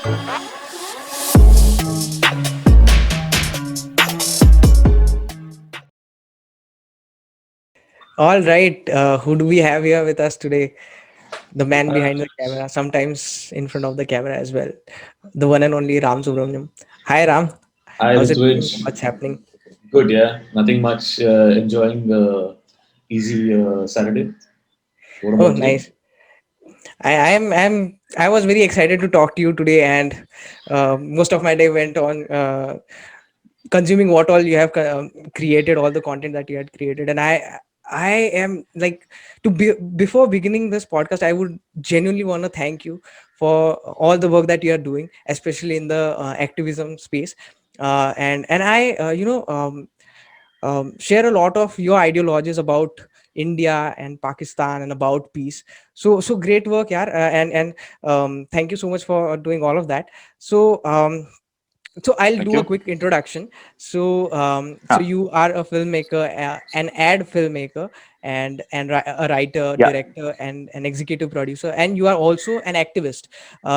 All right, who do we have here with us today? The man Uh, behind the camera, sometimes in front of the camera as well. The one and only Ram Subramanian. Hi, Ram. Hi, How's it going? Ritwich. What's happening? Good, yeah. Nothing much. Enjoying easy Saturday. What Oh, about you? nice. I was very excited to talk to you today, and most of my day went on consuming what all you have created, all the content that you had created. And I am like, before beginning this podcast, I would genuinely want to thank you for all the work that you are doing, especially in the activism space. And I share a lot of your ideologies about India and Pakistan and about peace. So great work, yeah. And thank you so much for doing all of that. So I'll Thank do a you. quick introduction. So Ah, you are a filmmaker, an ad filmmaker, and a writer, yeah, director, and an executive producer, and you are also an activist.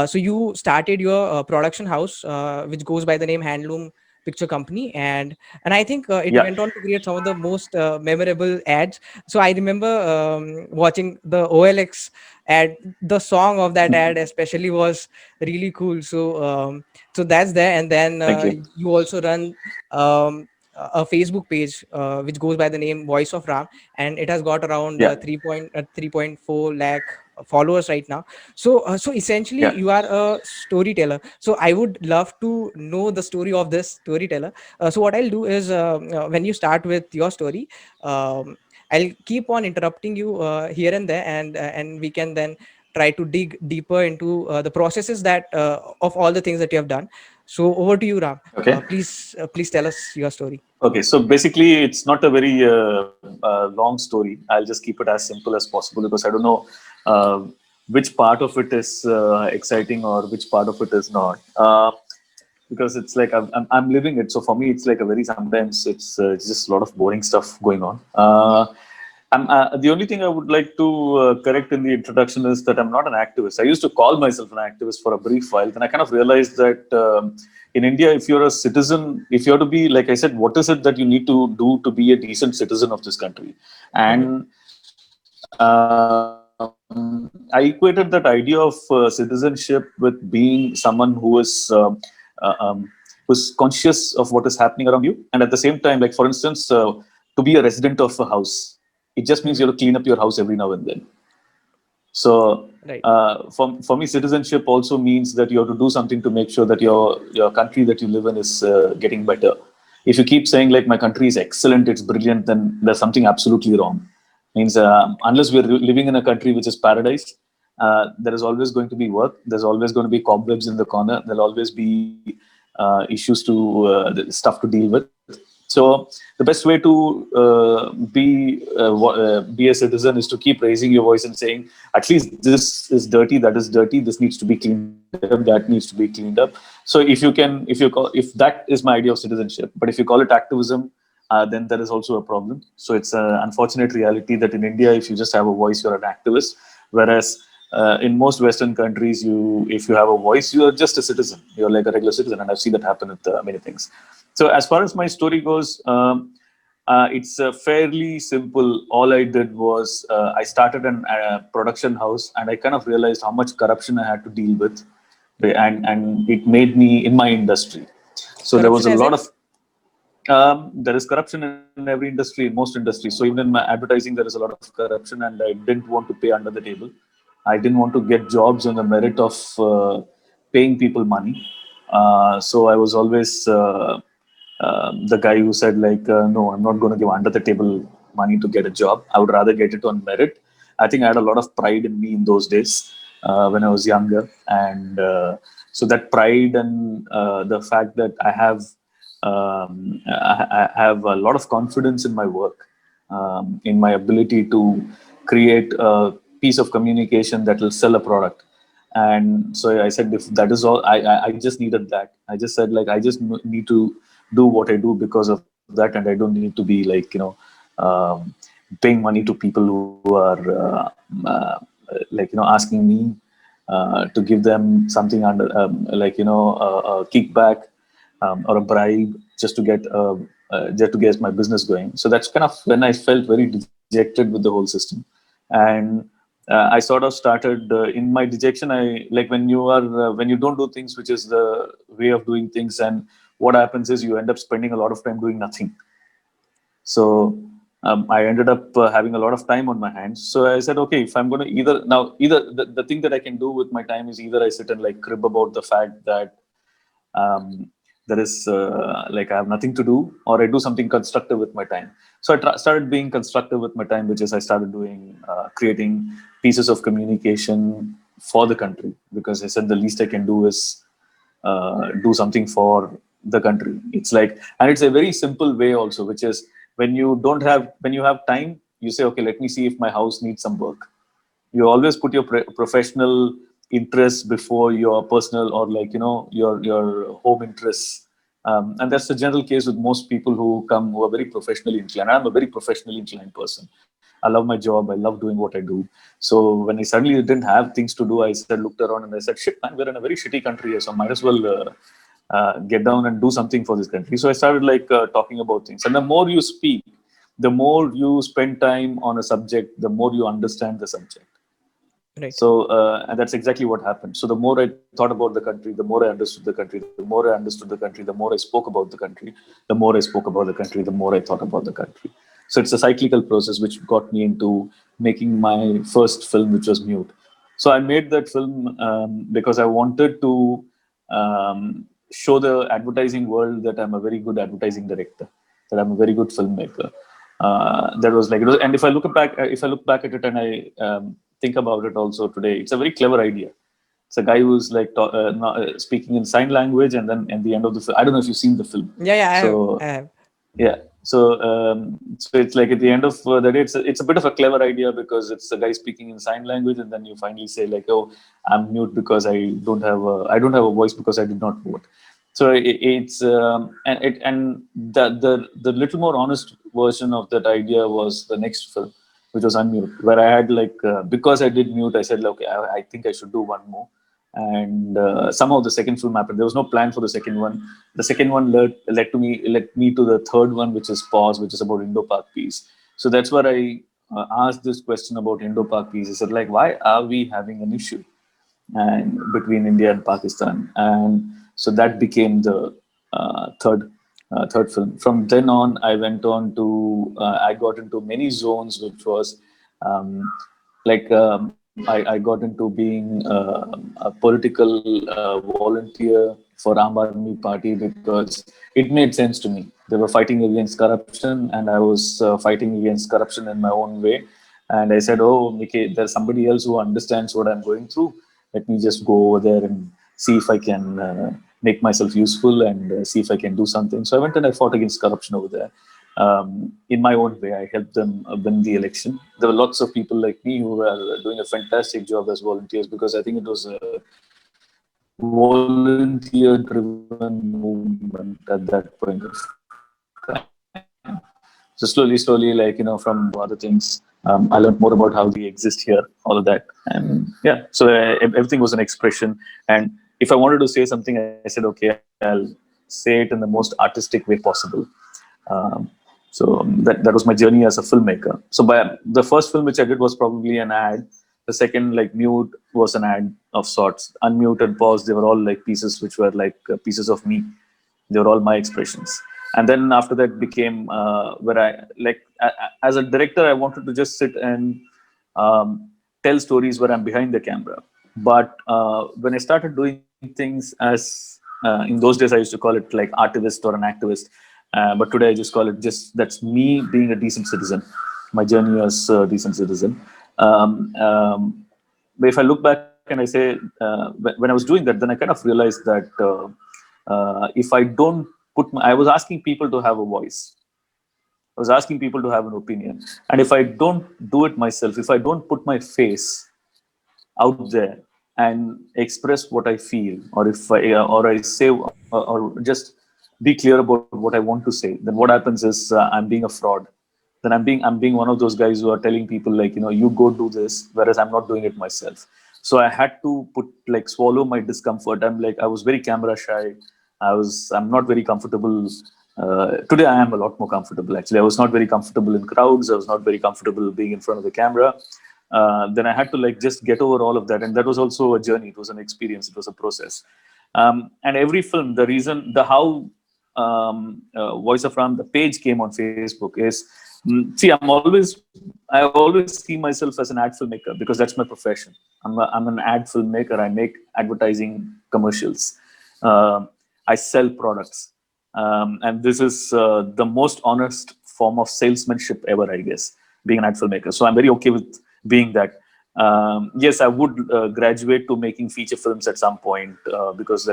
So you started your production house, which goes by the name Handloom Picture Company, and I think it yeah. went on to create some of the most memorable ads. So I remember watching the OLX ad. The song of that ad especially was really cool. So that's there. And then Thank you. you also run a Facebook page which goes by the name Voice of Ram, and it has got around Yeah, 3.4 lakh followers right now. So essentially yeah. you are a storyteller. So I would love to know the story of this storyteller. So what I'll do is, when you start with your story, um, I'll keep on interrupting you here and there, and we can then try to dig deeper into the processes that of all the things that you have done. So over to you, Ram. Okay. Please tell us your story. Okay. So basically, it's not a very long story. I'll just keep it as simple as possible because I don't know uh, which part of it is exciting or which part of it is not. Because it's like I'm living it. So for me, it's like a very sometimes it's just a lot of boring stuff going on. The only thing I would like to correct in the introduction is that I'm not an activist. I used to call myself an activist for a brief while, then I kind of realized that in India, if you're a citizen, if you have to be, like I said, what is it that you need to do to be a decent citizen of this country? Mhm. And I equated that idea of citizenship with being someone who's conscious of what is happening around you, and at the same time, like for instance, to be a resident of a house, it just means you Mhm. have to clean up your house every now and then. So Right. for me, citizenship also means that you have to do something to make sure that your country that you live in is getting better. If you keep saying like my country is excellent, it's brilliant, then there's something absolutely wrong. Means unless we're living in a country which is paradise, there is always going to be work. There's always going to be cobwebs in the corner. There'll always be issues to stuff to deal with. So the best way to be a citizen is to keep raising your voice and saying, at least this is dirty, that is dirty, this needs to be cleaned up, that needs to be cleaned up. So if that is my idea of citizenship, but if you call it activism, then there is also a problem. So it's an unfortunate reality that in India, if you just have a voice, you're an activist, whereas in most Western countries, if you have a voice, you are just a citizen. You're like a regular citizen, and I've seen that happen with many things. So as far as my story goes, it's fairly simple. All I did was I started a production house, and I kind of realized how much corruption I had to deal with, and it made me in my industry. So there was Corruption a as lot in? of there is corruption in every industry, in most industries. So even in my advertising, there is a lot of corruption, and I didn't want to pay under the table. I didn't want to get jobs on the merit of paying people money. So I was always the guy who said like, no, I'm not going to give under the table money to get a job. I would rather get it on merit. I think I had a lot of pride in me in those days when I was younger, and so that pride and the fact that I have a lot of confidence in my work, in my ability to create a piece of communication that will sell a product. And so I said, if that is all, I just needed that. I just said like, I just need to do what I do because of that, and I don't need to be like, um, paying money to people who are like, asking me to give them something under, like, a kickback, or a bribe, just to get my business going. So that's kind of when I felt very dejected with the whole system. And I sort of started, in my dejection, I like, when you don't do things which is the way of doing things, and what happens is you end up spending a lot of time doing nothing. So I ended up having a lot of time on my hands. So I said, okay, if I'm going to either the thing that I can do with my time is either I sit and like crib about the fact that there is like I have nothing to do, or I do something constructive with my time. So I started being constructive with my time, which is I started doing creating pieces of communication for the country, because I said the least I can do is do something for the country. It's like, and it's a very simple way also, which is when you have time, you say, okay, let me see if my house needs some work. You always put your professional interests before your personal, or like, your home interests. And that's the general case with most people who are very professionally inclined. I'm a very professionally inclined person. I love my job. I love doing what I do. So when I suddenly didn't have things to do, I said, looked around and I said, shit, man, we're in a very shitty country here, so might as well get down and do something for this country. So I started like talking about things. And the more you speak, the more you spend time on a subject, the more you understand the subject. Right. So, and that's exactly what happened. So the more I thought about the country, the more I understood the country, the more I understood the country, the more I spoke about the country, the more I spoke about the country, the more I thought about the country. So it's a cyclical process which got me into making my first film, which was Mute. So I made that film because I wanted to show the advertising world that I'm a very good advertising director, that I'm a very good filmmaker. That was like it was, and if I look back at it, and I think about it also today, it's a very clever idea. It's a guy who's like speaking in sign language, and then at the end of the film, I don't know if you've seen the film. Yeah, yeah, I have. I So have. yeah, so it's like at the end of the day, it's a bit of a clever idea, because it's a guy speaking in sign language, and then you finally say like, oh, I'm mute because I don't have a voice because I did not vote. So it's and the little more honest version of that idea was the next film, which was Unmute, where I had like because I did mute, I said like, okay, I think I should do one more. And somehow the second film happened. There was no plan for the second one. The second one led me to the third one, which is Pause, which is about Indo-Pak peace. So that's where I asked this question about Indo-Pak peace. I said, like, why are we having an issue and between India and Pakistan? And so that became the third film. From then on, I went on to I got into many zones, which was like I got into being a political volunteer for Ram Aadmi Party, because it made sense to me. They were fighting against corruption, and I was fighting against corruption in my own way. And I said, oh, okay, there's somebody else who understands what I'm going through. Let me just go over there and see if I can make myself useful, and see if I can do something. So I went and I fought against corruption over there. In my own way, I helped them win the election. There were lots of people like me who were doing a fantastic job as volunteers, because I think it was a volunteer-driven movement at that point of time. So slowly, like, from other things, I learned more about how we exist here, all of that. And yeah, so everything was an expression. And if I wanted to say something, I said, okay, I'll say it in the most artistic way possible. Um, that was my journey as a filmmaker. So the first film which I did was probably an ad. The second, like Mute, was an ad of sorts. Unmute and Pause, they were all like pieces which were like pieces of me. They were all my expressions. And then after that became where I like as a director, I wanted to just sit and tell stories where I'm behind the camera. But when I started doing things as in those days, I used to call it like artivist or an activist. But today I just call it just that's me being a decent citizen. My journey as a decent citizen. But if I look back and I say, when I was doing that, then I kind of realized that if I don't I was asking people to have a voice. I was asking people to have an opinion. And if I don't do it myself, if I don't put my face out there and express what I feel, or if I say, or just be clear about what I want to say, then what happens is I'm being a fraud. Then I'm being one of those guys who are telling people like, you go do this, whereas I'm not doing it myself. So I had to swallow my discomfort. I was very camera shy. I'm not very comfortable. Today I am a lot more comfortable. Actually, I was not very comfortable in crowds. I was not very comfortable being in front of the camera. Then I had to just get over all of that, and that was also a journey. It was an experience. It was a process. And every film, the reason, the how Voice of Ram, the page came on Facebook is, see, I always see myself as an ad filmmaker because that's my profession. I'm an ad filmmaker. I make advertising commercials. I sell products. And this is the most honest form of salesmanship ever, I guess, being an ad filmmaker. So I'm very okay with being that. Yes, I would graduate to making feature films at some point because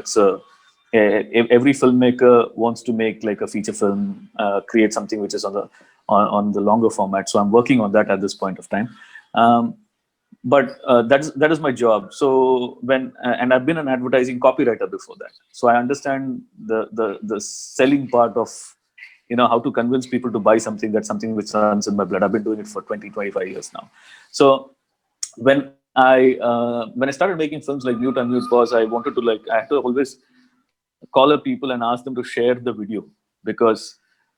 every filmmaker wants to make like a feature film, create something which is on the longer format. So I'm working on that at this point of time. But that is my job. So and I've been an advertising copywriter before that, so I understand the selling part of how to convince people to buy something. That's something which runs in my blood. I've been doing it for 20-25 years now. So when I started making films like Mute and Mute Pause, I had to always call up people and ask them to share the video, because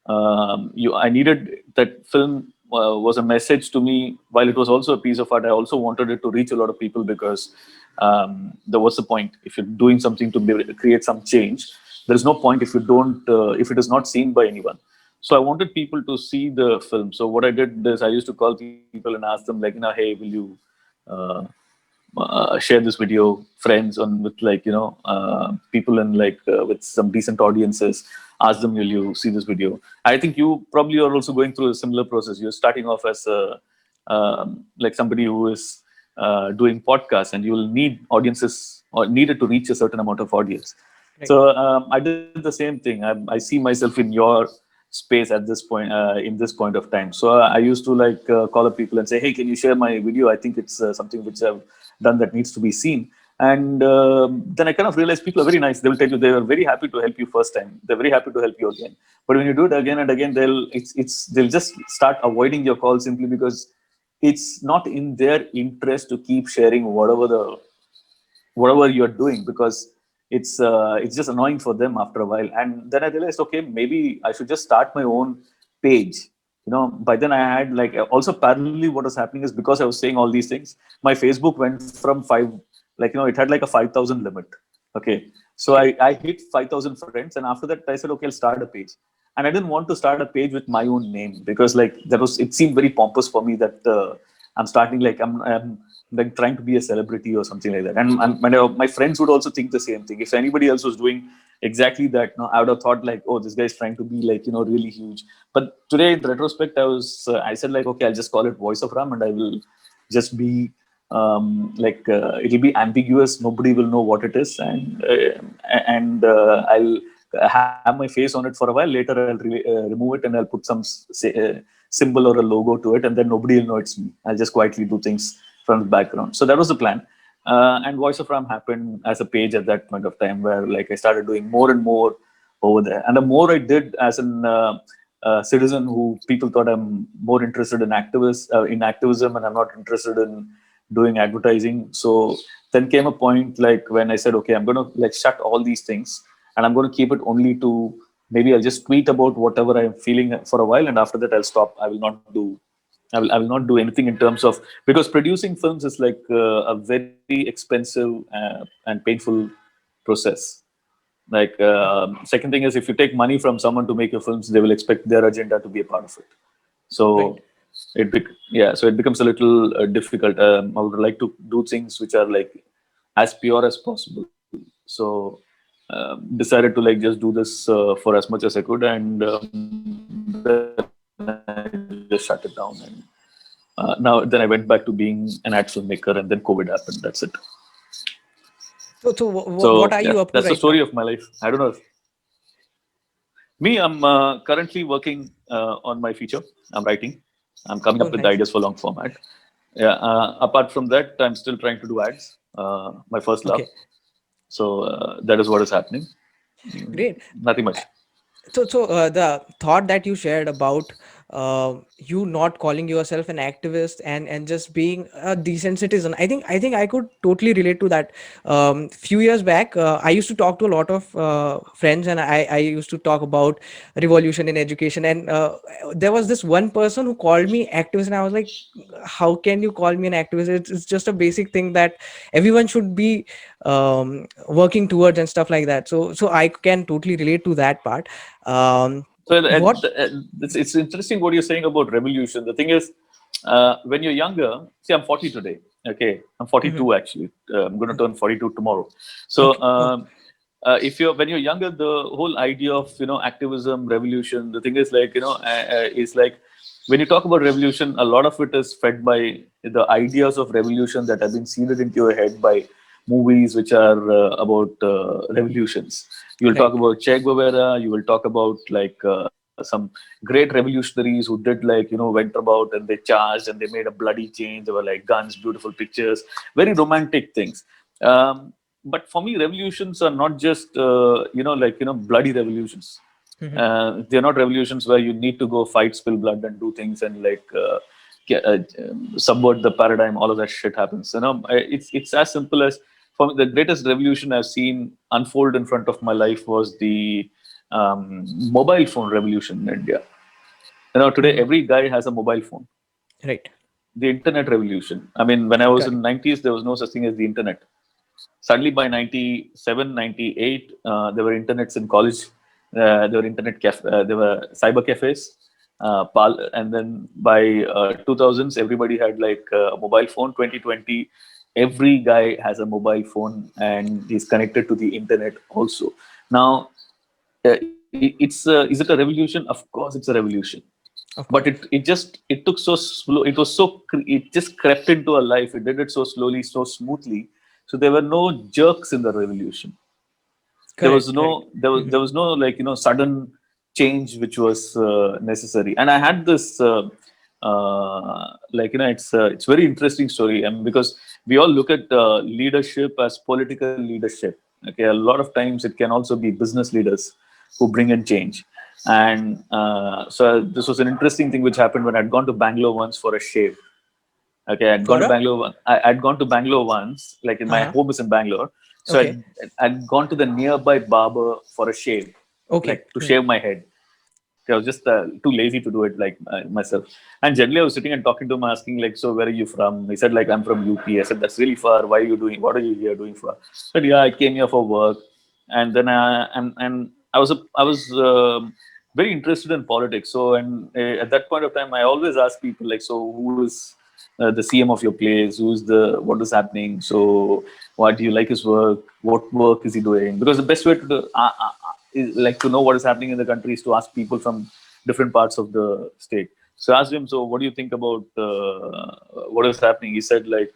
I needed that film was a message to me. While it was also a piece of art, I also wanted it to reach a lot of people, because there was the point. If you're doing something to create some change, there is no point if you don't if it is not seen by anyone. So I wanted people to see the film. So what I did is I used to call people and ask them hey, will you uh, share this video, friends, on with people in with some decent audiences. Ask them, will you see this video? I think you probably are also going through a similar process. You're starting off as somebody who is doing podcasts, and you will need audiences or needed to reach a certain amount of audience. Right. So I did the same thing. I see myself in your space at this point, in this point of time. So I used to call up people and say, hey, can you share my video? I think it's something which I've done that needs to be seen. And then I kind of realized people are very nice. They will tell you they are very happy to help you first time. They're very happy to help you again. But when you do it again and again, they'll just start avoiding your call, simply because it's not in their interest to keep sharing whatever you're doing, because it's just annoying for them after a while. And then I realized, okay, maybe I should just start my own page. By then I had also parallelly, what was happening is, because I was saying all these things, my Facebook went from it had like a 5,000 limit. Okay, so Okay. I hit 5,000 friends, and after that I said, okay, I'll start a page. And I didn't want to start a page with my own name, because it seemed very pompous for me that I'm starting I'm like trying to be a celebrity or something like that. And my friends would also think the same thing. If anybody else was doing exactly that, no, I would have thought oh, this guy's trying to be really huge. But today, in retrospect, I said okay, I'll just call it Voice of Ram, and I will just be it'll be ambiguous. Nobody will know what it is, and I'll have my face on it for a while. Later, I'll remove it, and I'll put some symbol or a logo to it, and then nobody will know it's me. I'll just quietly do things from the background. So that was the plan. And Voice of Ram happened as a page at that point of time, where I started doing more and more over there. And the more I did as an citizen who people thought I'm more interested in activism, and I'm not interested in doing advertising. So then came a point when I said, okay, I'm going to shut all these things, and I'm going to keep it only to, maybe I'll just tweet about whatever I'm feeling for a while, and after that I'll stop. I will not do anything in terms of, because producing films is a very expensive and painful process. Second thing is, if you take money from someone to make your films, they will expect their agenda to be a part of it. Right. So so it becomes a little difficult. I would like to do things which are as pure as possible. So decided to just do this for as much as I could, and then I just shut it down. And then I went back to being an ad filmmaker, and then COVID happened. That's it. So So what yeah, are you up that's to the right story now? of my life. I don't know. Me, I'm currently working on my feature. I'm writing. I'm coming Oh, up with the nice. ideas for long format. Yeah. Apart from that, I'm still trying to do ads. My first love. Okay. So that is what is happening. Great. Nothing much. So the thought that you shared about you not calling yourself an activist and just being a decent citizen. I think I could totally relate to that. Few years back, I used to talk to a lot of friends, and I used to talk about revolution in education, and there was this one person who called me activist, and I was like, how can you call me an activist? It's just a basic thing that everyone should be working towards and stuff like that. So I can totally relate to that part. So What it's interesting what you're saying about revolution. The thing is, when you're younger, see, I'm 40 today. Okay, I'm Mhm. 42 actually. I'm going to turn 42 tomorrow. So, Okay. Oh, if you're when you're younger, the whole idea of activism, revolution. The thing is like is like when you talk about revolution, a lot of it is fed by the ideas of revolution that have been seeded into your head by movies which are about revolutions. You will talk right. about Che Guevara. You will talk about like some great revolutionaries who did like went about and they charged and they made a bloody change. There were like guns, beautiful pictures, very romantic things. But for me, revolutions are not just bloody revolutions. Mhm. They're not revolutions where you need to go fight, spill blood, and do things and like subvert the paradigm. All of that shit happens. It's as simple as for me, the greatest revolution I've seen unfold in front of my life was the mobile phone revolution in India. Today Mhm. every guy has a mobile phone. Right. The internet revolution. I mean, when I was in Correct. 90s, there was no such thing as the internet. Suddenly by 97, 98, there were internets in college. There were cyber cafes. And then by 2000s, everybody had like a mobile phone. 2020, every guy has a mobile phone and is connected to the internet also. Now, is it a revolution? Of course, it's a revolution. Of But course. it took so slow. It was it just crept into our life. It did it so slowly, so smoothly. So there were no jerks in the revolution. There was Correct. Right. no Mhm. there was no like sudden change which was necessary. And I had this it's very interesting story. I mean, because we all look at leadership as political leadership. Okay, a lot of times it can also be business leaders who bring in change. And so this was an interesting thing which happened when I'd gone to Bangalore once for a shave. Okay, I'd gone For to a Bangalore. I'd gone to Bangalore once, like in my uh-huh. home is in Bangalore. So Okay. I'd gone to the nearby barber for a shave, Okay. like to Right. shave my head. I was just too lazy to do it like myself. And generally, I was sitting and talking to him, asking like, "So where are you from?" He said like, "I'm from UP." I said, "That's really far. Why are you doing? What are you here doing for?" I said, "Yeah, I came here for work." And then and I was very interested in politics. So and at that point of time, I always ask people like, "So who is the CM of your place? Who's the what is happening? So what do you like his work? What work is he doing?" Because the best way to do, is like to know what is happening in the country is to ask people from different parts of the state. So I asked him, "So what do you think about what is happening?" He said like,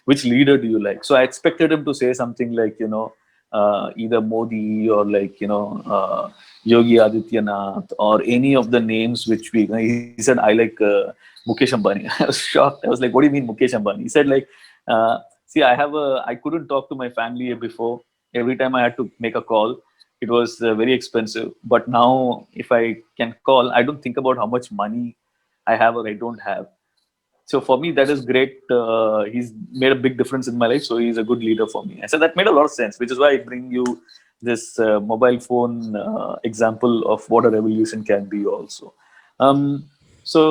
"Which leader do you like?" So I expected him to say something like either Modi or like Yogi Adityanath or any of the names which we. He said, "I like Mukesh Ambani." I was shocked. I was like, "What do you mean Mukesh Ambani?" He said like, "See, I couldn't talk to my family before. Every time I had to make a call, it was very expensive. But now, if I can call, I don't think about how much money I have or I don't have. So for me, that is great. He's made a big difference in my life. So he's a good leader for me." I said that made a lot of sense, which is why I bring you this mobile phone example of what a revolution can be also. Um, so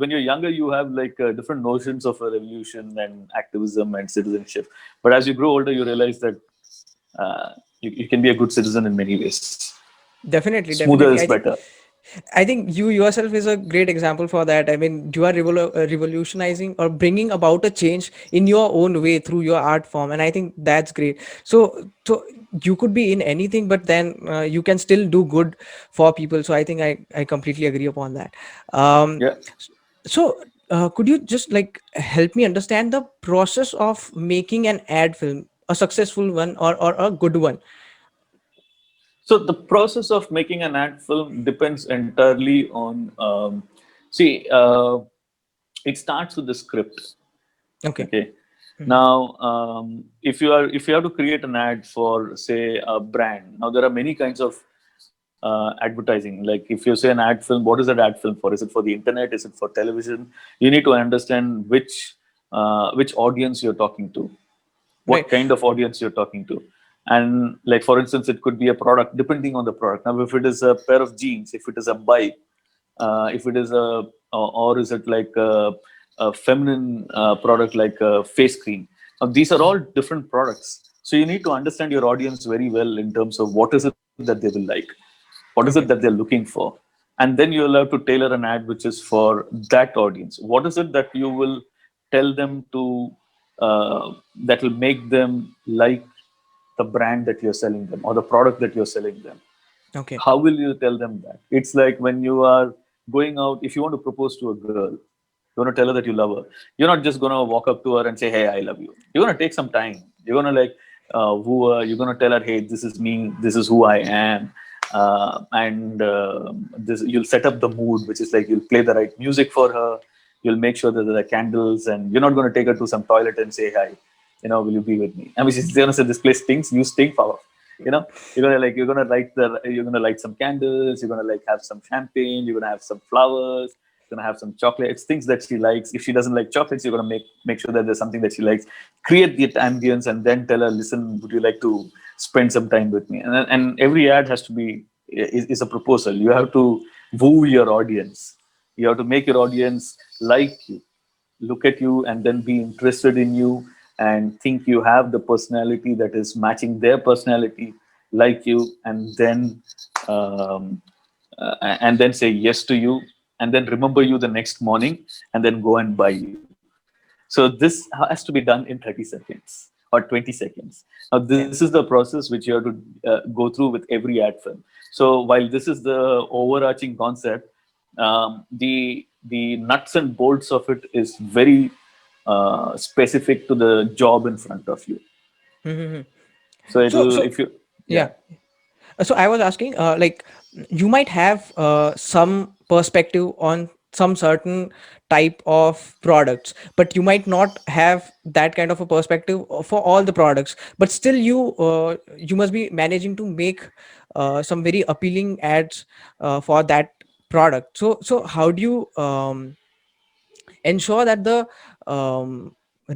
when you're younger, you have like different notions of a revolution and activism and citizenship. But as you grow older, you realize that you can be a good citizen in many ways. Definitely. Smoother is Definitely. I better. think. I think you yourself is a great example for that. I mean, you are revolutionizing or bringing about a change in your own way through your art form, and I think that's great. So you could be in anything, but then you can still do good for people. So I think I completely agree upon that. Um, Yeah. so could you just like help me understand the process of making an ad film, a successful one or a good one? So the process of making an ad film depends entirely on. See, it starts with the script. Okay. Okay. Mhm. Now, if you have to create an ad for say a brand, now there are many kinds of advertising. Like if you say an ad film, what is that ad film for? Is it for the internet? Is it for television? You need to understand which audience you're talking to, Right. what kind of audience you're talking to. And like for instance, it could be a product depending on the product. Now, if it is a pair of jeans, if it is a bike, if it is or is it like a feminine product like a face cream. Now, these are all different products. So you need to understand your audience very well in terms of what is it that they will like, what is it that Okay. they're looking for, and then you'll have to tailor an ad which is for that audience. What is it that you will tell them to that will make them like the brand that you're selling them or the product that you're selling them? Okay. How will you tell them that? It's like when you are going out, if you want to propose to a girl, you want to tell her that you love her. You're not just going to walk up to her and say, hey, I love you. You're going to take some time. You're going to like woo her. You're going to tell her, hey, this is me. This is who I am. And this, you'll set up the mood, which is like you'll play the right music for her. You'll make sure that there are candles, and you're not going to take her to some toilet and say, hi, will you be with me? I mean, she's going to say, this place stinks. You stink, power. You know, you're gonna light some candles, you're gonna like have some champagne, you're gonna have some flowers, you're gonna have some chocolates, things that she likes. If she doesn't like chocolates, you're gonna make sure that there's something that she likes. Create the ambience and then tell her, listen, would you like to spend some time with me? And every ad has to be is a proposal. You have to woo your audience. You have to make your audience like you, look at you, and then be interested in you, and think you have the personality that is matching their personality, like you, um, and then say yes to you, and then remember you the next morning, and then go and buy you. So this has to be done in 30 seconds or 20 seconds. Now, this is Yeah. the process which you have to go through with every ad film. So while this is the overarching concept, the nuts and bolts of it is very specific to the job in front of you. Mm-hmm. So So, it'll, so if you, yeah. yeah. So I was asking, like, you might have some perspective on some certain type of products, but you might not have that kind of a perspective for all the products. But still, you must be managing to make some very appealing ads for that product. So how do you ensure that the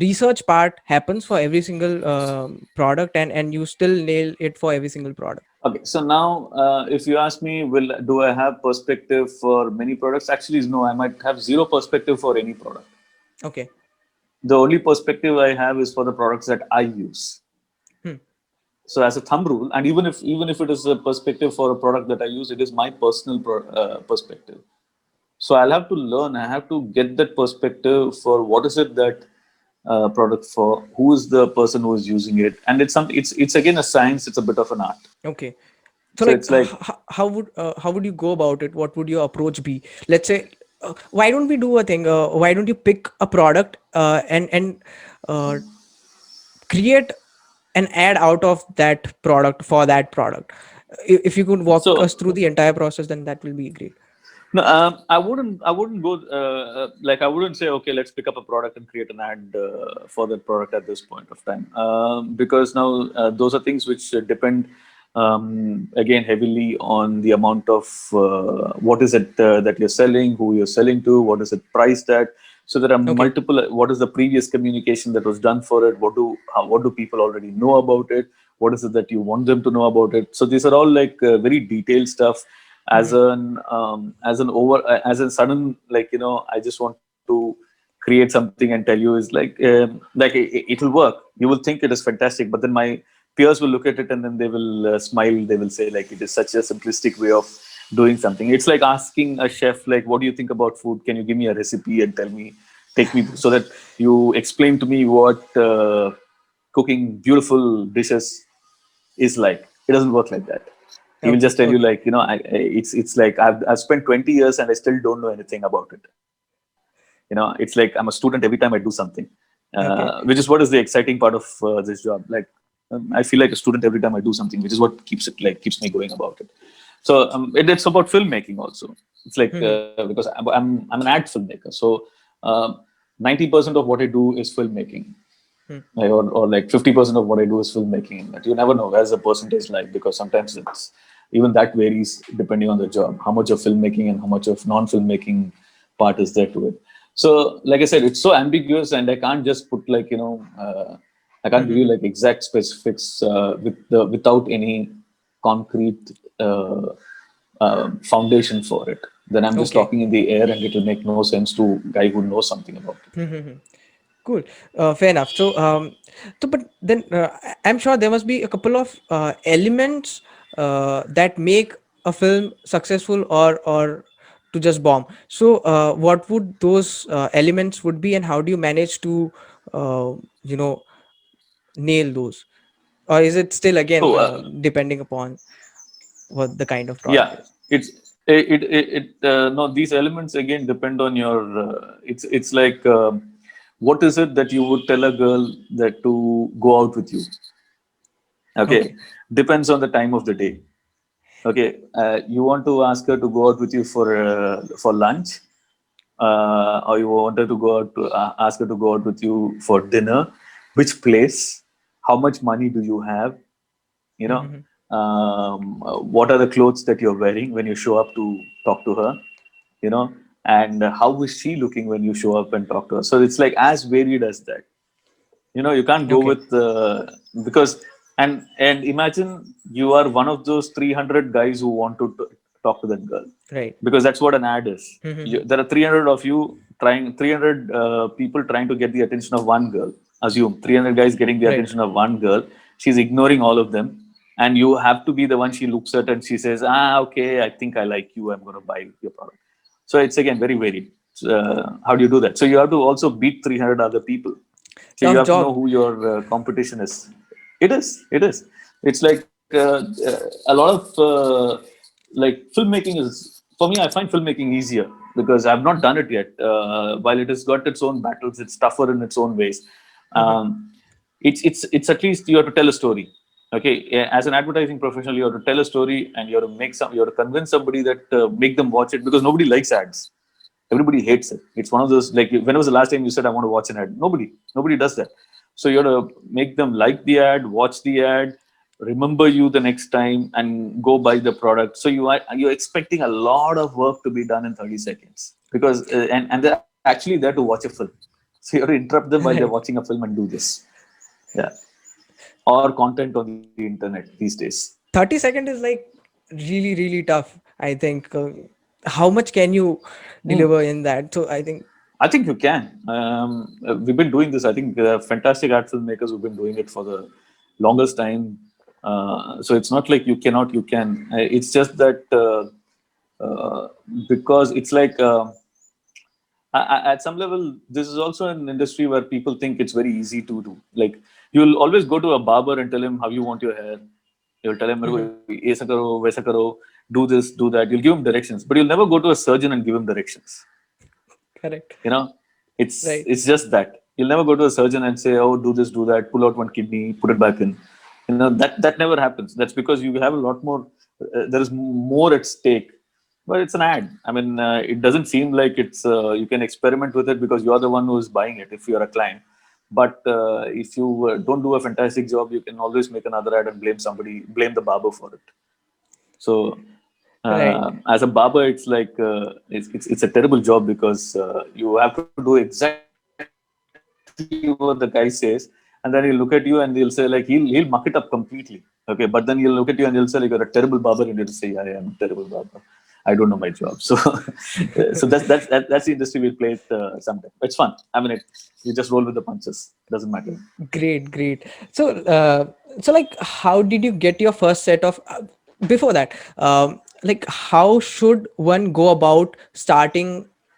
research part happens for every single product, and you still nail it for every single product? Okay, so now if you ask me, will do I have perspective for many products? Actually, no. I might have zero perspective for any product. Okay. The only perspective I have is for the products that I use. Hmm. So as a thumb rule, and even if it is a perspective for a product that I use, it is my personal perspective. So I'll have to learn. I have to get that perspective for what is it that product for, who is the person who is using it, and it's again a science. It's a bit of an art. Okay. So, So like, it's like, how would you go about it? What would your approach be? Let's say, why don't we do a thing? Why don't you pick a product and uh, create an ad out of that product for that product? If you could walk us so through the entire process, then that will be great. no, I wouldn't go like I wouldn't say, okay, let's pick up a product and create an ad for that product at this point of time, because now those are things which depend again heavily on the amount of what is it that you're selling, who you're selling to, what is it priced at. So there are Okay. multiple. What is the previous communication that was done for it? What do people already know about it? What is it that you want them to know about it? So these are all like very detailed stuff. Hmm. As a sudden, like, I just want to create something and tell you, is like it will work. You will think it is fantastic, but then my peers will look at it and then they will smile. They will say, like, it is such a simplistic way of doing something. It's like asking a chef, like, what do you think about food? Can you give me a recipe and take me, so that you explain to me what cooking beautiful dishes is like. It doesn't work like that. He will Okay. just tell you, Okay. like, it's like I've spent 20 years and I still don't know anything about it. It's like I'm a student every time I do something, which Okay. is what is the exciting part of this job. Like, I feel like a student every time I do something, which is what keeps me going about it. So it's about filmmaking also. It's like Hmm. because I'm an ad filmmaker, so 90% of what I do is filmmaking, Hmm. or like 50% of what I do is filmmaking. But you never know where's the percentage like, because sometimes it's Even that varies depending on the job, how much of filmmaking and how much of non-filmmaking part is there to it. So like I said, it's so ambiguous, and I can't just put like, I can't give you Mhm. like exact specifics without any concrete foundation for it. Then I'm just Okay. talking in the air, and it will make no sense to guy who knows something about it. Mhm. Cool. Fair enough. So but then I'm sure there must be a couple of elements that make a film successful or to just bomb. So what would those elements would be, and how do you manage to uh, you know nail those, or is it still again So depending upon what the kind of product yeah, is? it no, these elements again depend on your it's like what is it that you would tell a girl that to go out with you. Okay, Okay. depends on the time of the day. Okay, you want to ask her to go out with you for lunch, or you want her to go out to ask her to go out with you for dinner. Which place? How much money do you have? You know, Mhm. what are the clothes that you're wearing when you show up to talk to her? You know, and how is she looking when you show up and talk to her? So it's like as varied as that. You can't go Okay. with because and imagine you are one of those 300 guys who want to talk to that girl, Right. because that's what an ad is. Mhm. There are 300 of you trying, 300 people trying to get the attention of one girl. Assume 300 guys getting the Right. attention of one girl. She's ignoring all of them, and you have to be the one she looks at and she says, okay, I think I like you, I'm going to buy your product. So it's again very varied. How do you do that? So you have to also beat 300 other people. So you Tough have to know job. who your competition is. It is. It is. It's like a lot of like filmmaking is, for me. I find filmmaking easier because I've not done it yet. While it has got its own battles, it's tougher in its own ways. Mhm. It's at least you have to tell a story. Okay, as an advertising professional, you have to tell a story, and you have to you have to convince somebody that make them watch it, because nobody likes ads. Everybody hates it. It's one of those, like, when was the last time you said I want to watch an ad? Nobody does that. So you have to make them like the ad, watch the ad, remember you the next time, and go buy the product. So you're expecting a lot of work to be done in 30 seconds, because and they're actually there to watch a film. So you have to interrupt them while they're watching a Right. film and do this. Yeah, or content on the internet these days. 30-second is like really really tough, I think. How much can you Hmm. deliver in that? So I think. I think you can. We've been doing this. I think fantastic ad filmmakers who've been doing it for the longest time. So it's not like you cannot, you can. It's just that uh, because it's like at some level, this is also an industry where people think it's very easy to do. Like, you'll always go to a barber and tell him how you want your hair. You'll tell him, Mhm. "Aisa karo, waisa karo, do this, do that." You'll give him directions, but you'll never go to a surgeon and give him directions. Correct. you know it's Right. it's just that you'll never go to a surgeon and say, oh, do this, do that, pull out one kidney, put it back in. That never happens. That's because you have a lot more, there is more at stake. But it's an ad. I mean, it doesn't seem like it's you can experiment with it because you're the one who is buying it if you're a client. But if you don't do a fantastic job, you can always make another ad and blame the barber for it. So Right. as a barber, it's like it's a terrible job because you have to do exactly what the guy says, and then he'll look at you and he'll say, like, he'll muck it up completely. Okay, but then he'll look at you and he'll say, like, you're a terrible barber, and you'll say, yeah, I am a terrible barber. I don't know my job. So so that's the industry we play it sometime. It's fun. I mean, you just roll with the punches. Doesn't matter. Great, great. So like, how did you get your first set of? Before that, like, how should one go about starting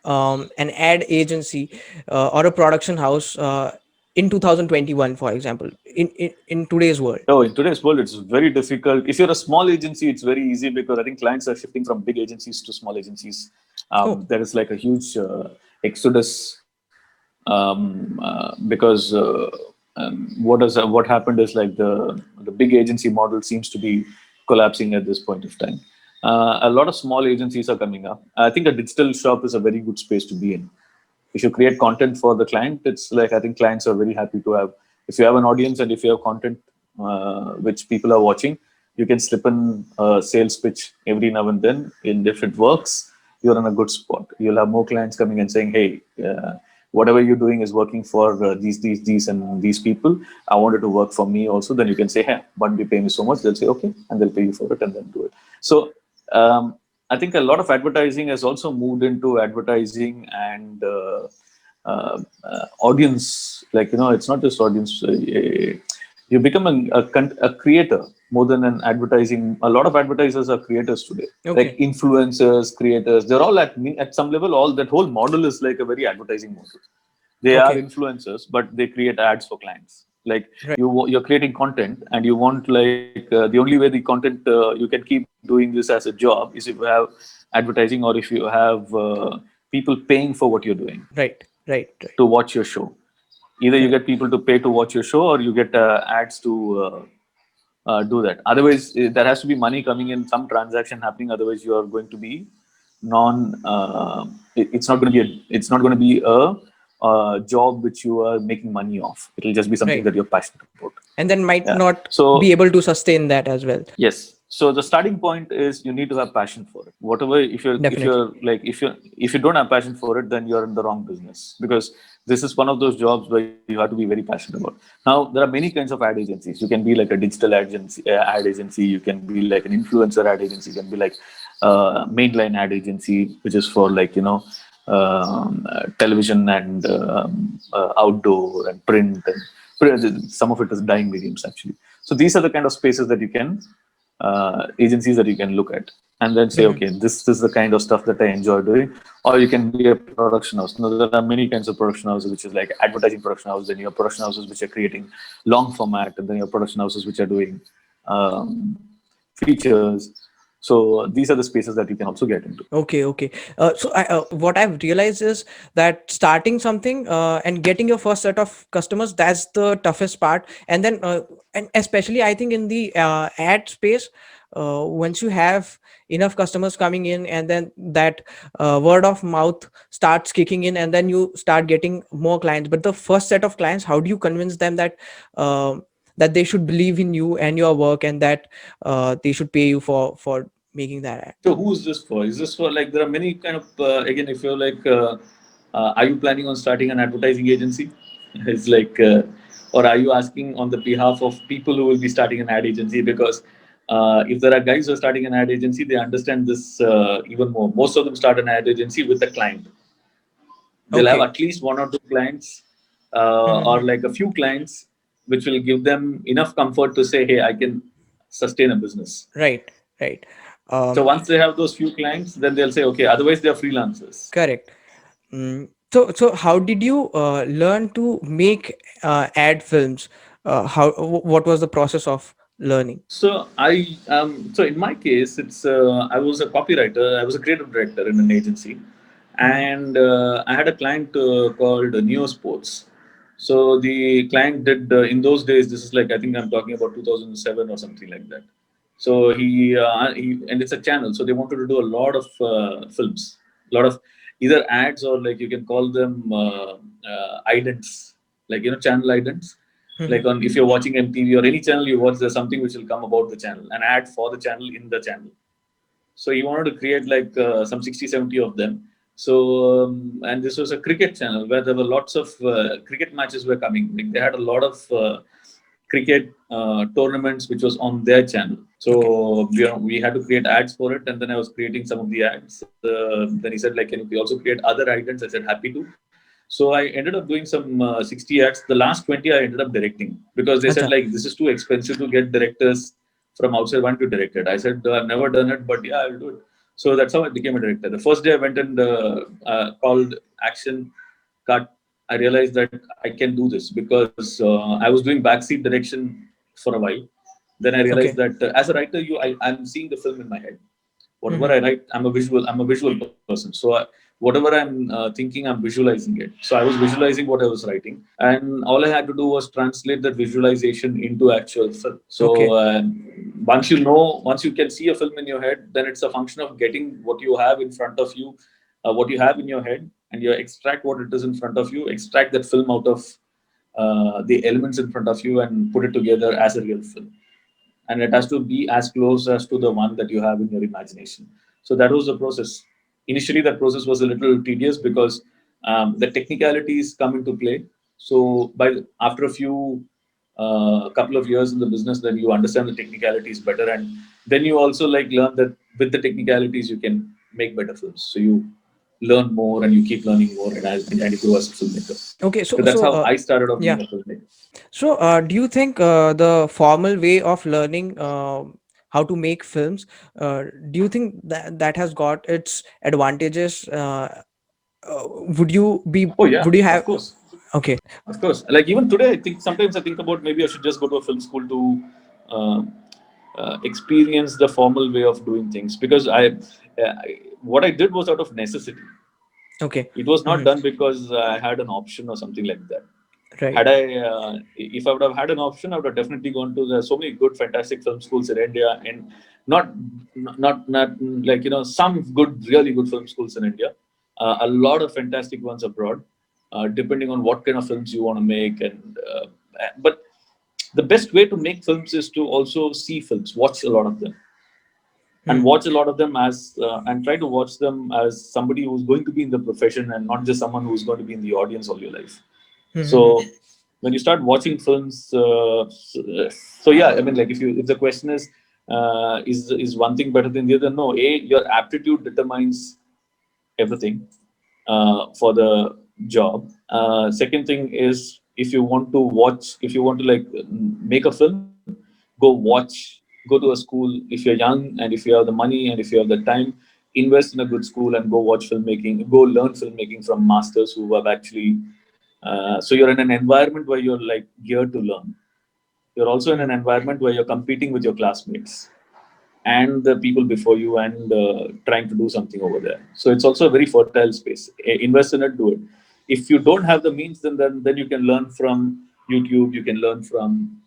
an ad agency or a production house in 2021, for example, in today's world? Oh, in today's world, it's very difficult. If you're a small agency, it's very easy because I think clients are shifting from big agencies to small agencies. Oh, There is like a huge exodus because what happened is, like, the big agency model seems to be collapsing at this point of time. A lot of small agencies are coming up. I think a digital shop is a very good space to be in. If you create content for the client, it's like, I think clients are very happy to have, if you have an audience and if you have content which people are watching, You can slip in a sales pitch every now and then. And if it works, you're in a good spot. You'll have more clients coming and saying, "Hey, whatever you're doing is working for these, and these people. I want it to work for me also." Then you can say, "Hey, but you pay me so much." They'll say, "Okay," and they'll pay you for it, and then do it. So I think a lot of advertising has also moved into advertising and audience. Like, it's not just audience. You become a creator more than an advertising. A lot of advertisers are creators today, like Okay. influencers, creators. They're all at some level. All that whole model is like a very advertising model. They are Okay. influencers, but they create ads for clients. Like, Right. you're creating content, and you want, like, the only way the content you can keep doing this as a job is if you have advertising, or if you have people paying for what you're doing Right. Right. Right. to watch your show. Either you Correct. get people to pay to watch your show, or you get ads to do that. Otherwise, there has to be money coming in, some transaction happening. Otherwise, you are going to be non. It's not going to be a job which you are making money off. It'll just be something Right. that you're passionate about. And then might Yeah. not be So able to sustain that as well. yes. So the starting point is you need to have passion for it. Whatever, if Definitely. you're like if you don't have passion for it, then you're in the wrong business, because this is one of those jobs where you have to be very passionate about. Now there are many kinds of ad agencies. You can be like a digital ad agency. You can be like an influencer ad agency. You can be like mainline ad agency, which is for, like, television and outdoor and print, and some of it is dying mediums actually. So these are the kind of spaces that you can agencies that you can look at, and then say, Mhm. okay, this is the kind of stuff that I enjoy doing. Or you can be a production house. Now, there are many kinds of production houses, which is like advertising production house. Then you have production houses which are creating long format, and then you have production houses which are doing um, features. So these are the spaces that you can also get into. Okay, okay. What I've realized is that starting something and getting your first set of customers, that's the toughest part. And especially I think in the ad space, once you have enough customers coming in, and then that word of mouth starts kicking in, and then you start getting more clients. But the first set of clients, how do you convince them that that they should believe in you and your work, and that they should pay you for making that ad? So who's this for? Is this for, like, there are many kind of again, if you're like, are you planning on starting an advertising agency? It's like, or are you asking on the behalf of people who will be starting an ad agency? Because if there are guys who are starting an ad agency, they understand this even more. Most of them start an ad agency with a client. They'll have Okay. at least one or two clients, or Mhm. like a few clients, which will give them enough comfort to say, hey, I can sustain a business. Right, right. So Um, once they have those few clients, then they'll say, okay, otherwise they're freelancers. Correct. So how did you learn to make ad films? What was the process of learning? So in my case, it's I was a copywriter. I was a creative director in an agency, Mhm. and I had a client called Neo Sports. So the client did, in those days. This is like, I think I'm talking about 2007 or something like that. So he and it's a channel. So they wanted to do a lot of films, a lot of either ads, or, like, you can call them idents, like, channel idents. Like, Mhm. on, if you're watching MTV or any channel you watch, there's something which will come about the channel, an ad for the channel in the channel. So he wanted to create like some 60, 70 of them. So and this was a cricket channel where there were lots of cricket matches were coming. Like, they had a lot of cricket tournaments which was on their channel. Okay. So we had to create ads for it, and then I was creating some of the ads. Then he said, like, can you also create other items? I said, happy to. So I ended up doing some 60 ads. The last 20 I ended up directing, because they said, Acha. like, this is too expensive to get directors from outside one to direct it. I said, I've never done it, but yeah, I'll do it. So that's how I became a director. The first day I went and called action, cut. I realized that I can do this, because I was doing backseat direction for a while. Then I realized Okay. that as a writer, I'm seeing the film in my head. Whatever Mhm. I write, I'm a visual person. So whatever I'm thinking, I'm visualizing it. So I was visualizing what I was writing, and all I had to do was translate that visualization into actual film. So Okay. once you can see a film in your head, then it's a function of getting what you have in front of you, what you have in your head, and you extract what it is in front of you, extract that film out of the elements in front of you, and put it together as a real film. and it has to be as close as to the one that you have in your imagination. So that was the process. Initially, that process was a little tedious because the technicalities come into play. So after a few couple of years in the business, then you understand the technicalities better, and then you also like learn that with the technicalities you can make better films. So you learn more and you keep learning more, and you grow as a filmmaker. Okay, So so that's so how I started off yeah. being a filmmaker. So, do you think the formal way of learning how to make films, do you think that that has got its advantages? Would you be? Oh yeah, Would you of have? course. Okay. Of course, like even today, I think sometimes I think about maybe I should just go to a film school to uh, experience the formal way of doing things because what I did was out of necessity. Okay. It was not Hmm. done because I had an option or something like that. Right. Had I, if I would have had an option, I would have definitely gone to the so many good, fantastic film schools in India, and not, not like some good, really good film schools in India. A lot of fantastic ones abroad, depending on what kind of films you want to make, and but the best way to make films is to also see films, watch a lot of them, and Hmm. watch a lot of them as and try to watch them as somebody who's going to be in the profession and not just someone who's going to be in the audience all your life. Hmm. Hmm, So when you start watching films, so yeah, I mean, like if the question is one thing better than the other? No, your aptitude determines everything for the job. Second thing is if you want to watch, if you want to like make a film, go watch, go to a school. If you're young and if you have the money and if you have the time, invest in a good school and go watch filmmaking, go learn filmmaking from masters who have actually. So you're in an environment where you're like geared to learn. You're also in an environment where you're competing with your classmates and the people before you and trying to do something over there. So it's also a very fertile space. Invest in it, do it. If you don't have the means, then you can learn from YouTube. You can learn from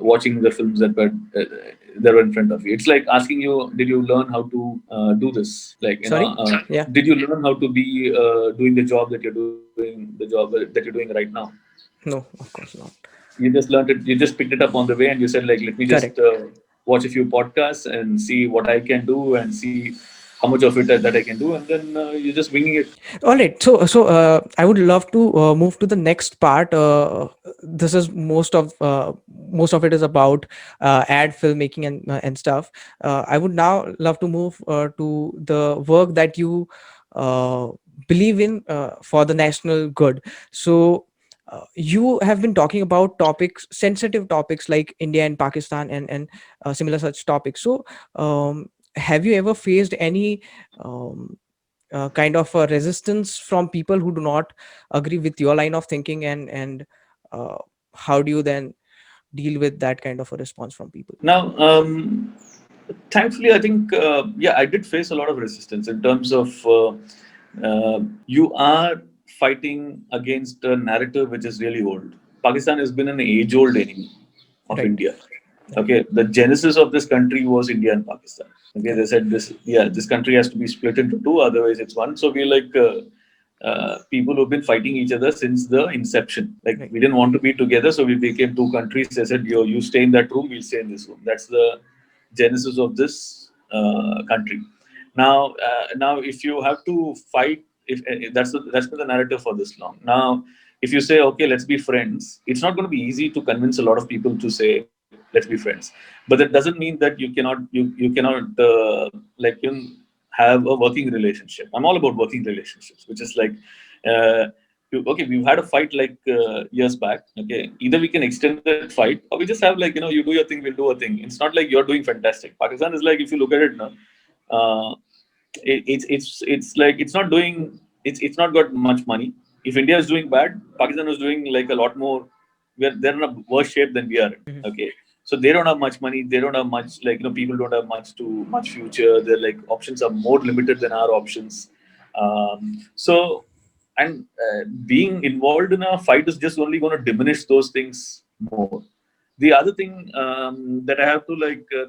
watching the films that were in front of you. It's like asking you, did you learn how to do this? Like Sorry. Yeah. did you learn how to be doing the job that you're doing, the job that you're doing right now? No, of course not. You just learned it, you just picked it up on the way, and you said like, let me just Correct. watch a few podcasts and see what I can do and see how much of it that I can do, and then you're just winging it. All right. So I would love to move to the next part. This is most of it is about ad filmmaking and stuff. I would now love to move to the work that you uh, believe in for the national good. So. You have been talking about topics, sensitive topics like India and Pakistan and similar such topics. So, have you ever faced any kind of a resistance from people who do not agree with your line of thinking, and uh, how do you then deal with that kind of a response from people? Now, thankfully, I think yeah, I did face a lot of resistance in terms of you are fighting against a narrative which is really old. Pakistan has been an age-old enemy of Right. India. Right. Okay, the genesis of this country was India and Pakistan. Okay, they Correct. said this, yeah, this country has to be split into two, otherwise it's one. So we're like people who've been fighting each other since the inception. Like Right. we didn't want to be together, so we became two countries. They said, "Yo, you stay in that room, we'll stay in this room." That's the genesis of this country. Now, if you have to fight, if that's been the narrative for this long. Now, if you say, "Okay, let's be friends," it's not going to be easy to convince a lot of people to say, "Let's be friends." But that doesn't mean that you cannot have a working relationship. I'm all about working relationships, which is like. Okay, we've had a fight like years back. Okay, either we can extend that fight or we just have like you do your thing, we'll do a thing. It's not like you're doing fantastic. Pakistan is like if you look at it now, uh, it's like it's not doing it's not got much money. If India is doing bad, Pakistan is doing like a lot more. They're in a worse shape than we are in. Mhm. Okay, so they don't have much money. They don't have much like people don't have much future. Their like options are more limited than our options. So and being involved in a fight is just only going to diminish those things more. The other thing that I have to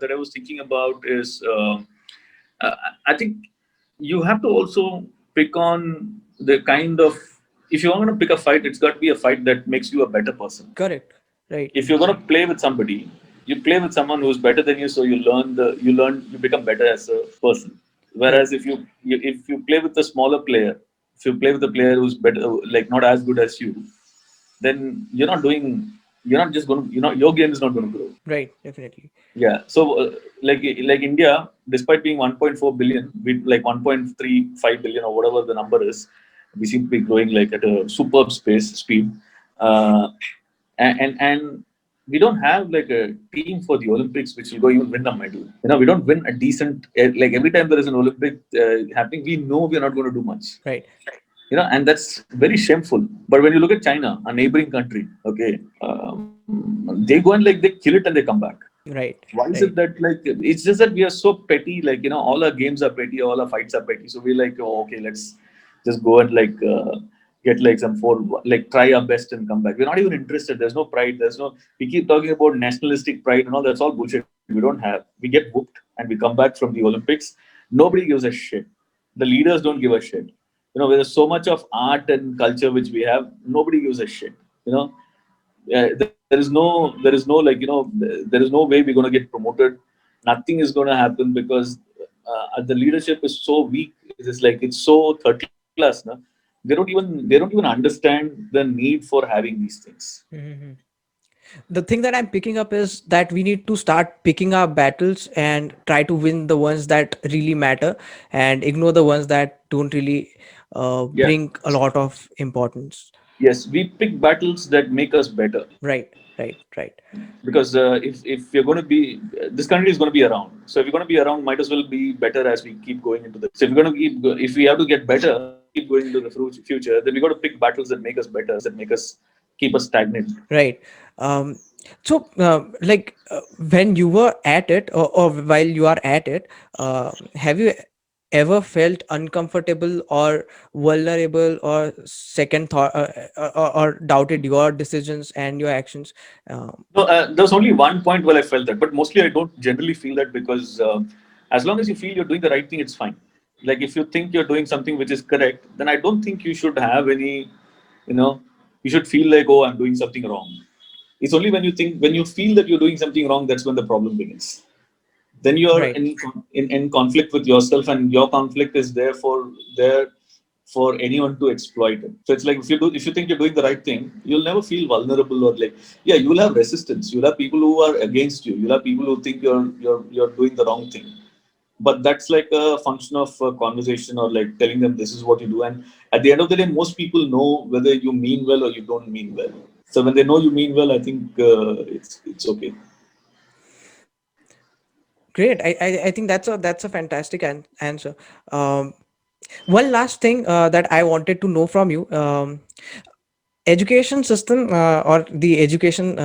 that I was thinking about is uh, I think you have to also pick on the kind of if you're going to pick a fight, it's got to be a fight that makes you a better person. Correct. Right. If you're going to play with somebody, You play with someone who's better than you, so you become better as a person. Right. Whereas if you play with a smaller player, if you play with a player who's better, like not as good as you, then you're not just going to, your game is not going to grow. Right. Definitely. Yeah. So like India, despite being 1.4 billion, we like 1.35 billion or whatever the number is, we seem to be growing like at a superb space speed. Uh, and we don't have like a team for the Olympics which will go even win a medal. We don't win a decent like every time there is an Olympic happening, we know we're not going to do much. Right. And that's very shameful. But when you look at China, a neighboring country, okay, they go and like they kill it and they come back. Right. Why is it Right. that like it's just that we are so petty? Like all our games are petty, all our fights are petty. So we're like, oh, okay, let's just go and like get like some four, like try our best and come back. We're not even interested. There's no pride. There's no. We keep talking about nationalistic pride and all. That's all bullshit. We don't have. We get whooped and we come back from the Olympics. Nobody gives a shit. The leaders don't give a shit. There's so much of art and culture which we have. Nobody gives a shit. You know, there is no like there is no way we're going to get promoted. Nothing is going to happen because the leadership is so weak. It's like it's so third class. No? They don't even understand the need for having these things. Hmm. The thing that I'm picking up is that we need to start picking our battles and try to win the ones that really matter and ignore the ones that don't really Yeah. bring a lot of importance. Yes, we pick battles that make us better. Right. Right. Right. Because if you're going to be this country is going to be around, so if you're going to be around, might as well be better as we keep going into the. So if we're going to if we have to get better, keep going into the future, then we got to pick battles that make us better, that make us keep us stagnant. Right. Um, when you were at it, or while you are at it, have you ever felt uncomfortable or vulnerable or second thought, or doubted your decisions and your actions? No, there's only one point where I felt that, but mostly I don't generally feel that because as long as you feel you're doing the right thing, it's fine. Like if you think you're doing something which is correct, then I don't think you should have any, you know, you should feel like, oh, I'm doing something wrong. It's only when you feel that you're doing something wrong, that's when the problem begins. Then you're Right. in conflict with yourself, and your conflict is there for anyone to exploit it. So it's like if you think you're doing the right thing, you'll never feel vulnerable or like yeah, you'll have resistance. You'll have people who are against you. You'll have people who think you're doing the wrong thing. But that's like a function of a conversation or like telling them this is what you do. And at the end of the day, most people know whether you mean well or you don't mean well. So when they know you mean well, I think it's okay. Great. I think that's a fantastic answer. One last thing that I wanted to know from you. Education system, or the education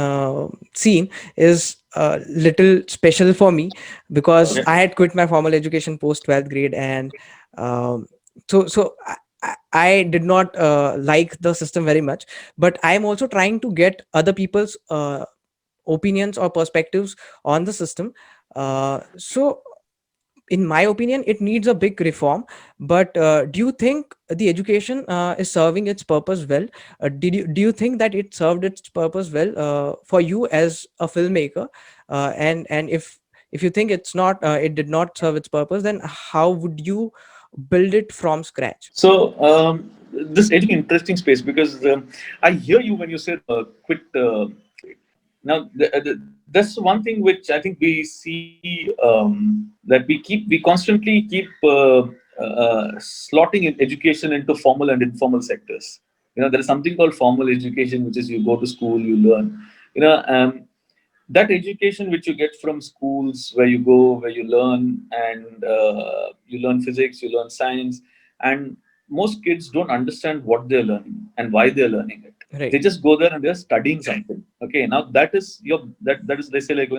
scene is a little special for me because Okay. I had quit my formal education post 12th grade, and um, so I did not like the system very much, but I am also trying to get other people's opinions or perspectives on the system. So in my opinion it needs a big reform, but do you think the education is serving its purpose well? Do you think that it served its purpose well for you as a filmmaker? And if you think it did not serve its purpose, then how would you build it from scratch? So this interesting space because I hear you when you said quit. Now, that's one thing which I think we see that we constantly keep slotting in education into formal and informal sectors. There is something called formal education, which is you go to school, you learn. That education which you get from schools where you go, where you learn, and you learn physics, you learn science, and most kids don't understand what they're learning and why they're learning it. They Right. just go there and they're studying something. Okay, now that is they say like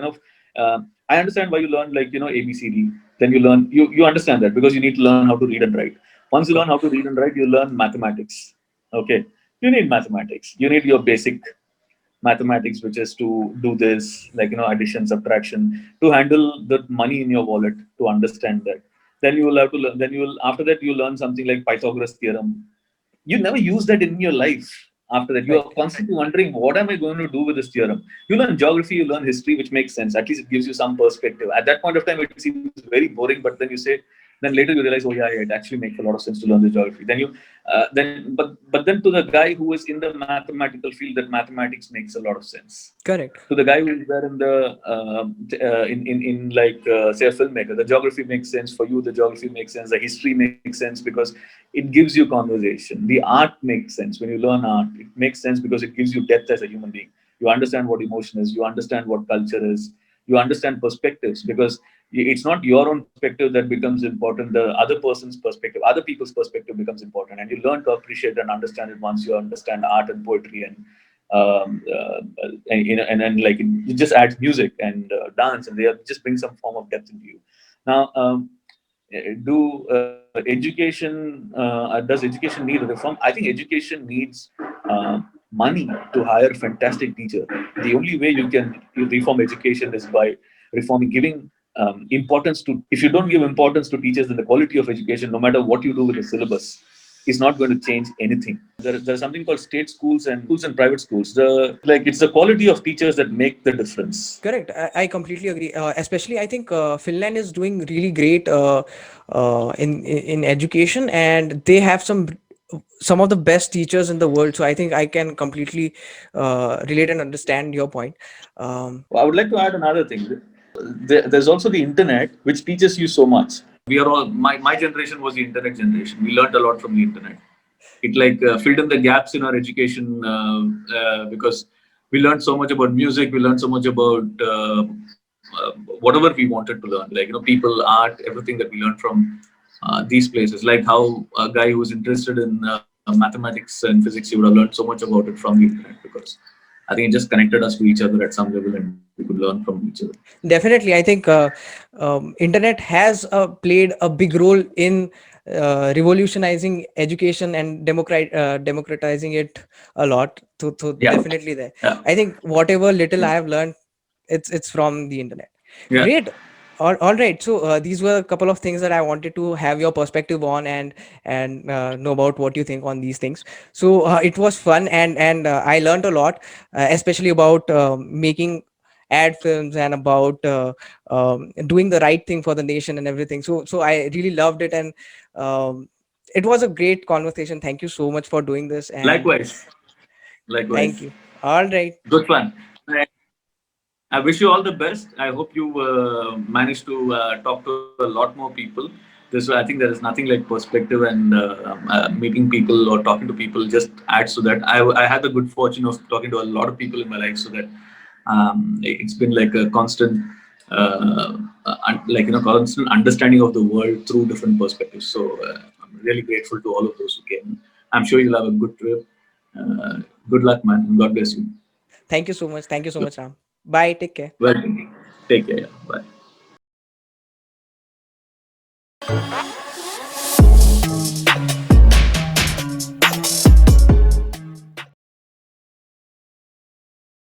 I understand why you learn like ABCD. Then you understand that because you need to learn how to read and write. Once you Of learn how course. to read and write, you learn mathematics. Okay, you need mathematics. You need your basic mathematics, which is to do this, like addition, subtraction, to handle the money in your wallet, to understand that. Then you will have to then you will after that you learn something like Pythagoras theorem. You never use that in your life After that, you Right. are constantly wondering, what am I going to do with this theorem? You learn geography, you learn history, which makes sense. At least it gives you some perspective. At that point of time, it seems very boring, but then you say, then later you realize, oh yeah, yeah, it actually makes a lot of sense to learn the geography. Then but then to the guy who is in the mathematical field, that mathematics makes a lot of sense. Correct. To the guy who is there in the in like say a filmmaker, the geography makes sense for you. The geography makes sense. The history makes sense because it gives you conversation. The art makes sense when you learn art. It makes sense because it gives you depth as a human being. You understand what emotion is. You understand what culture is. You understand perspectives because it's not your own perspective that becomes important. The other person's perspective, other people's perspective becomes important, and you learn to appreciate and understand it once you understand art and poetry and and then like it just adds music and dance, and they just bring some form of depth into you. Now, do does education need reform? I think education needs money to hire fantastic teacher. The only way you reform education is by reforming, giving importance to. If you don't give importance to teachers, then the quality of education, no matter what you do with the syllabus, is not going to change anything. There's something called state schools and private schools. It's the quality of teachers that make the difference. Correct. I completely agree. Especially, I think Finland is doing really great in education, and they have some of the best teachers in the world. So I think I can completely relate and understand your point. Um, Well, I would like to add another thing. There's also the internet, which teaches you so much. We are all my generation was the internet generation. We learned a lot from the internet. It filled in the gaps in our education because we learned so much about music. We learned so much about whatever we wanted to learn, like people, art, everything that we learned from these places. Like how a guy who was interested in mathematics and physics, he would have learned so much about it from the internet because I think it just connected us to each other at some level, and we could learn from each other. Definitely, I think internet has played a big role in revolutionizing education and democratizing it a lot. So Yeah, definitely there. yeah, I think whatever little I yeah, have learned, it's from the internet. yeah. Great. All right. So these were a couple of things that I wanted to have your perspective on and know about what you think on these things. So it was fun and I learned a lot, especially about making ad films and about doing the right thing for the nation and everything. So I really loved it, and um, it was a great conversation. Thank you so much for doing this, and Likewise, thank likewise. you. All right. Good fun. I wish you all the best. I hope you manage to talk to a lot more people. I think there is nothing like perspective and meeting people or talking to people just adds to that. I had the good fortune of talking to a lot of people in my life, so that it's been like a constant, constant understanding of the world through different perspectives. So I'm really grateful to all of those who came. I'm sure you'll have a good trip. Uh, Good luck, man, and God bless you. Thank you so much. Thank you so much, Ram. Bye. Take care. Welcome. Take care. Yeah. Bye.